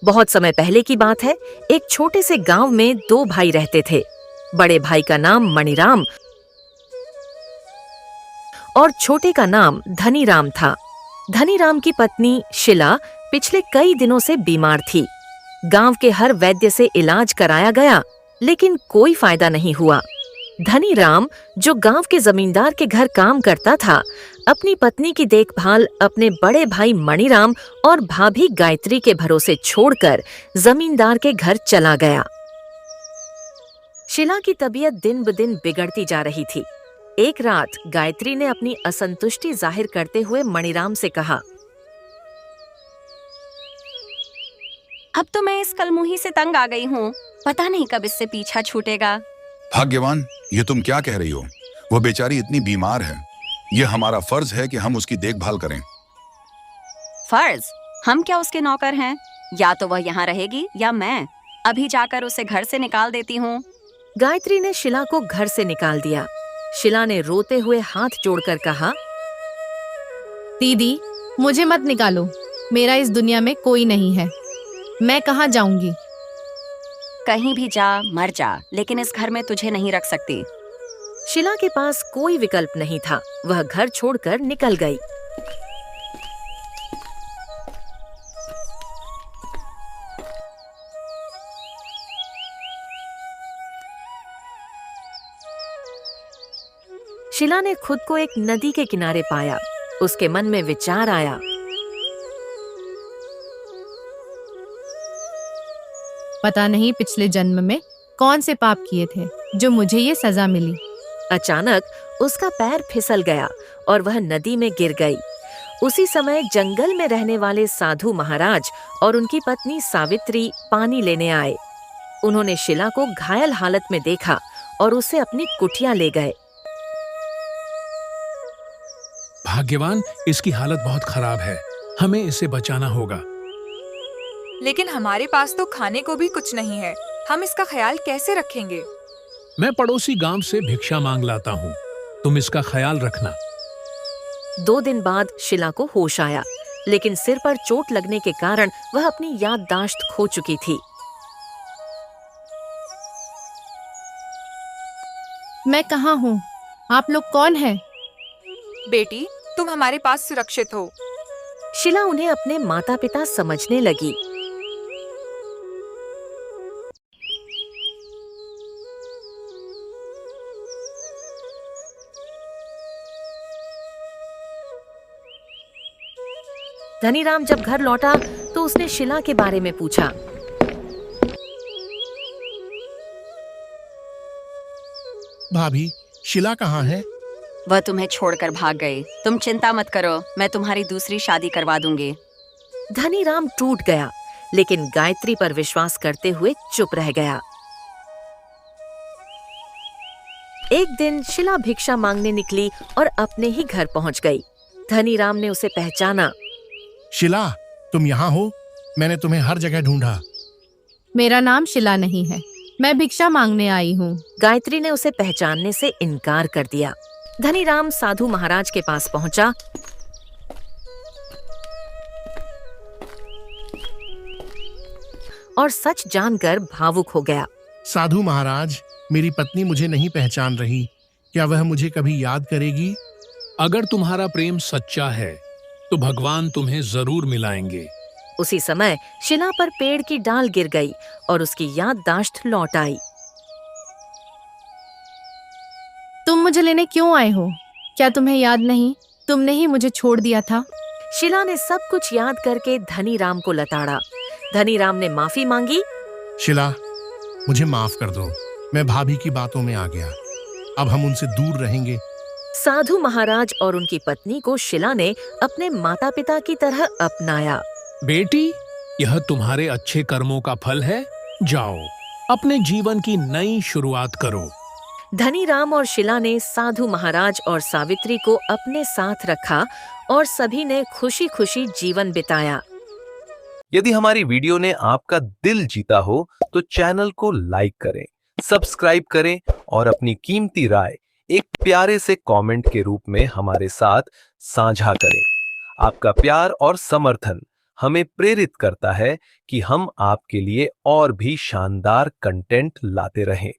बहुत समय पहले की बात है। एक छोटे से गांव में दो भाई रहते थे। बड़े भाई का नाम मणिराम और छोटे का नाम धनीराम था। धनीराम की पत्नी शिला पिछले कई दिनों से बीमार थी। गांव के हर वैद्य से इलाज कराया गया, लेकिन कोई फायदा नहीं हुआ। धनीराम, जो गांव के जमींदार के घर काम करता था, अपनी पत्नी की देखभाल अपने बड़े भाई मणिराम और भाभी गायत्री के भरोसे छोड़कर जमींदार के घर चला गया। शिला की तबीयत दिन ब दिन बिगड़ती जा रही थी। एक रात गायत्री ने अपनी असंतुष्टि जाहिर करते हुए मणिराम से कहा, अब तो मैं इस कलमुही से तंग आ गई हूँ। पता नहीं कब इससे पीछा छूटेगा। भाग्यवान, ये तुम क्या कह रही हो? वो बेचारी इतनी बीमार है। ये हमारा फर्ज है कि हम उसकी देखभाल करें। फर्ज? हम क्या उसके नौकर हैं? या तो वह यहाँ रहेगी या मैं अभी जाकर उसे घर से निकाल देती हूँ। गायत्री ने शिला को घर से निकाल दिया। शिला ने रोते हुए हाथ जोड़कर कहा, दीदी, मुझे मत निकालो। मेरा इस दुनिया में कोई नहीं है। मैं कहाँ जाऊंगी? कहीं भी जा, मर जा, लेकिन इस घर में तुझे नहीं रख सकती। शिला के पास कोई विकल्प नहीं था। वह घर छोड़कर निकल गई। शिला ने खुद को एक नदी के किनारे पाया। उसके मन में विचार आया, पता नहीं पिछले जन्म में कौन से पाप किए थे जो मुझे ये सजा मिली। अचानक उसका पैर फिसल गया और वह नदी में गिर गई। उसी समय जंगल में रहने वाले साधु महाराज और उनकी पत्नी सावित्री पानी लेने आए। उन्होंने शिला को घायल हालत में देखा और उसे अपनी कुटिया ले गए। भाग्यवान, इसकी हालत बहुत खराब है। हमें इसे बचाना होगा। लेकिन हमारे पास तो खाने को भी कुछ नहीं है। हम इसका ख्याल कैसे रखेंगे? मैं पड़ोसी गांव से भिक्षा मांग लाता हूँ। तुम इसका ख्याल रखना। 2 दिन बाद शिला को होश आया, लेकिन सिर पर चोट लगने के कारण वह अपनी याददाश्त खो चुकी थी। मैं कहाँ हूँ? आप लोग कौन हैं? बेटी, तुम हमारे पास सुरक्षित हो। शिला उन्हें अपने माता पिता समझने लगी। धनीराम जब घर लौटा तो उसने शिला के बारे में पूछा। भाभी, शिला कहाँ है? वह तुम्हें छोड़कर भाग गई। तुम चिंता मत करो, मैं तुम्हारी दूसरी शादी करवा दूंगी। धनीराम टूट गया, लेकिन गायत्री पर विश्वास करते हुए चुप रह गया। एक दिन शिला भिक्षा मांगने निकली और अपने ही घर पहुंच गई। धनीराम ने उसे पहचाना। शिला, तुम यहाँ हो? मैंने तुम्हें हर जगह ढूंढा। मेरा नाम शिला नहीं है। मैं भिक्षा मांगने आई हूँ। गायत्री ने उसे पहचानने से इनकार कर दिया। धनीराम साधु महाराज के पास पहुंचा और सच जानकर भावुक हो गया। साधु महाराज, मेरी पत्नी मुझे नहीं पहचान रही। क्या वह मुझे कभी याद करेगी? अगर तुम्हारा प्रेम सच्चा है तो भगवान तुम्हें जरूर मिलाएंगे। उसी समय शिला पर पेड़ की डाल गिर गई और उसकी याददाश्त लौट आई। तुम मुझे लेने क्यों आए हो? क्या तुम्हें याद नहीं? तुमने ही मुझे छोड़ दिया था। शिला ने सब कुछ याद करके धनीराम को लताड़ा। धनीराम ने माफी मांगी। शिला, मुझे माफ कर दो। मैं भाभी की बातों में आ गया। अब हम उनसे दूर रहेंगे। साधु महाराज और उनकी पत्नी को शिला ने अपने माता पिता की तरह अपनाया। बेटी, यह तुम्हारे अच्छे कर्मों का फल है। जाओ, अपने जीवन की नई शुरुआत करो। धनीराम और शिला ने साधु महाराज और सावित्री को अपने साथ रखा और सभी ने खुशी खुशी जीवन बिताया। यदि हमारी वीडियो ने आपका दिल जीता हो तो चैनल को लाइक करें, सब्सक्राइब करें और अपनी कीमती राय एक प्यारे से कमेंट के रूप में हमारे साथ साझा करें। आपका प्यार और समर्थन हमें प्रेरित करता है कि हम आपके लिए और भी शानदार कंटेंट लाते रहें।